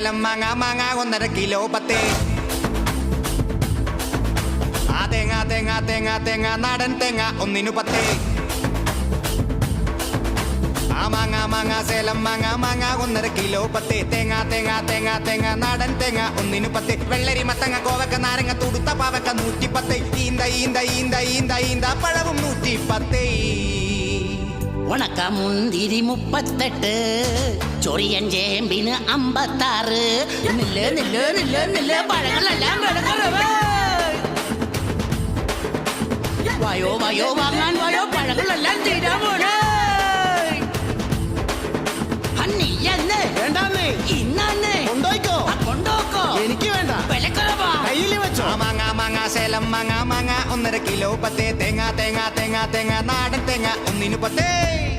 സേലം മാങ്ങ മാങ്ങ 1.5 കിലോ 10. ആ തേങ്ങ തേങ്ങ തേങ്ങ തേങ്ങ നാടൻ തേങ്ങ 1 10. ആ മാങ്ങ മാങ്ങ സേലം മാങ്ങ മാങ്ങ 1.5 കിലോ 10. തേങ്ങ തേങ്ങ തേങ്ങ തേങ്ങ നാടൻ തേങ്ങ 1 10. വെള്ളരി മത്തങ്ങ കോവക്ക നാരങ്ങ തുടുത്ത പാവക്ക 110. ഈന്ത ഈന്ത ഈന്ത ഈന്ത ഈന്ത പഴവും 110. ഉണക്ക മുന്തിരി 38, ചൊറിയൻ ചേമ്പിന് 56. നില്ല് നില്ല് നില്ല് നില്ല് പഴങ്ങളെല്ലാം വായോ വായോ വാങ്ങാൻ വായോ പഴങ്ങളെല്ലാം തീരാൻ പോണേ. എനിക്ക് വേണ്ട, കയ്യിൽ വെച്ചോ. മാങ്ങ മാങ്ങ സേലം മാങ്ങ മാങ്ങ 1.5 കിലോ 10. തേങ്ങ തേങ്ങ തേങ്ങ തേങ്ങ നാടൻ തേങ്ങ 1 10.